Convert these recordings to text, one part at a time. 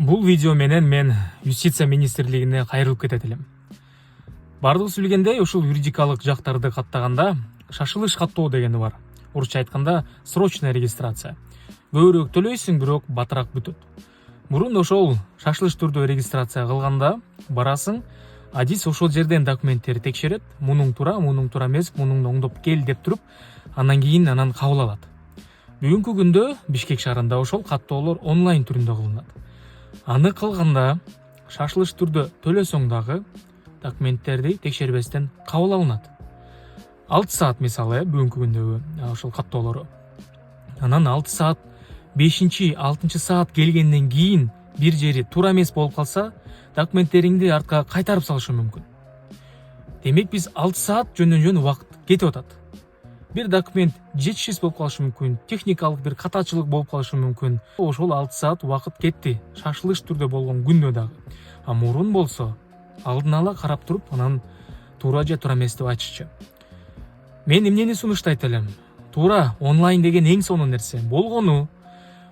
Бул видео менен мен юстиция министрлигине кайрылып кетет элем. Бардыгыбыз билгендей, ушул юридикалык жактарды каттаганда шашылыш каттоо дегени бар. Орусча айтканда срочная регистрация. Көбүрөөк төлөйсүң, бирок батыраак бүтөт. Мурун ошол шашылыш түрдө регистрация кылганда барасың, адис ошол жерден документтерди текшерет, мунуң туура эмес, мунуңду оңдоп кел деп туруп, анан кийин кабыл алат. Бүгүнкү күндө Бишкек шаарында ошол каттоолор онлайн түрүндө кылынат. Аны кылганда шашылыш түрдө төлөсөң дагы документтерди текшербестен кабыл алынат. 6 саат мисалы бүгүнкү күндөгү ошол каттоолору. Анан 6 саат 5-6 саат келгенден кийин бир жери туура эмес болуп калса, документтериңди артка кайтарып салышы мүмкүн. Демек биз 6 саат жөндөн-жөн убакыт кетип атат. Бир документ жетишсиз болуп калышы мүмкүн, техникалык бир катачылык болуп калышы мүмкүн. Ошол 6 саат убакыт кетти, шашылыш түрдө болгон күндө дагы. А мурун болсо, алдын ала карап туруп, анан туура же туура эмес деп айтышчу. Мен эмнени сунуштайт элем? Туура онлайн деген эң сонун нерсе. Болгону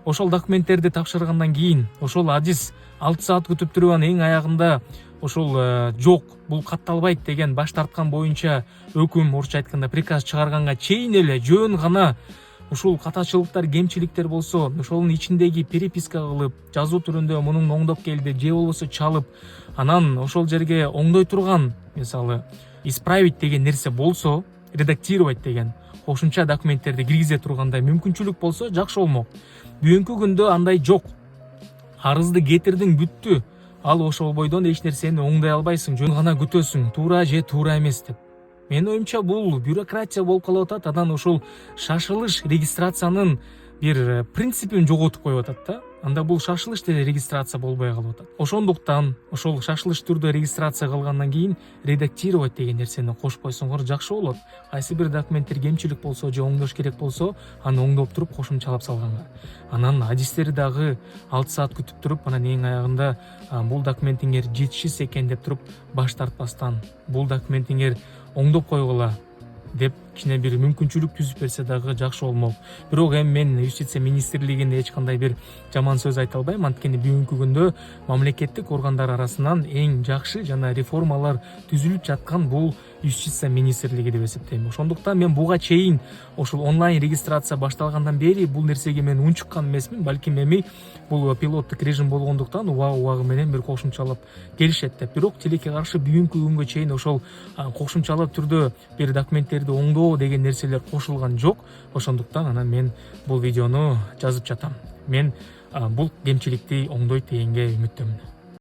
ошол документтерди тапшыргандан кийин, ошол адис 6 саат күтүп турган эң аягында ошол жок, бул катталбайт деген баш тарткан боюнча өкүм, орусча айтканда приказ чыгарганга чейин эле жөн гана ушул катачылыктар, кемчиликтер болсо, ошонун ичиндеги переписка кылып, жазуу түрүндө мунун оңдоп келди, же болбосо чалып, анан ошол жерге оңдой турган, мисалы, исправить деген нерсе болсо, редактировать деген кошумча документтерди киргизе тургандай мүмкүнчүлүк болсо жакшы болмок. Бүгүнкү күндө андай жок. Арызды кетирдиң, бүттү. Ал ошол бойдон эч нерсени оңдой албайсың, жөн гана күтөсүң, туура же туура эмес деп. Менин оюмча бул бюрократия болуп калып атат, анан ошол шашылыш регистрациянын бир принципин жоготуп коюп атат да. Анда бул шашылыш деле регистрация болбой калып атат. Ошондуктан ошол шашылыш түрдө регистрация кылгандан кийин редактировать деген нерсени кошуп койсоңор жакшы болот. Кайсы бир документтер кемчилик болсо же оңдош керек болсо, аны оңдоп туруп кошумчалап салганга. Анан адистери дагы 6 саат күтүп туруп, анан эң аягында бул документиңер жетишсиз экен деп туруп баш тартпастан, бул документиңер оңдоп койгула деп кичине бир мүмкүнчүлүк түзүп берсе дагы жакшы болмок. Бирок эми мен юстиция министрлигине эч кандай бир жаман сөз айта албайм, анткени бүгүнкү күндө мамлекеттик органдар арасынан эң жакшы жана реформалар түзүлүп жаткан бул юстиция министрлиги деп эсептейм. Ошондуктан мен буга чейин ошол онлайн регистрация башталгандан бери бул нерсеге мен унчуккан эмесмин, балким эми бул пилоттук режим болгондуктан убагы менен бир кошумчалап келишет деп. Бирок тилекке каршы бүгүнкү күнгө чейин ошол кошумчалап түрдө бир документтерди оңдоо деген нерселер кошулган жок. Ошондуктан анан мен бул видеону жазып жатам. Мен бул кемчиликти оңдойт дегенге үмүттөмүн.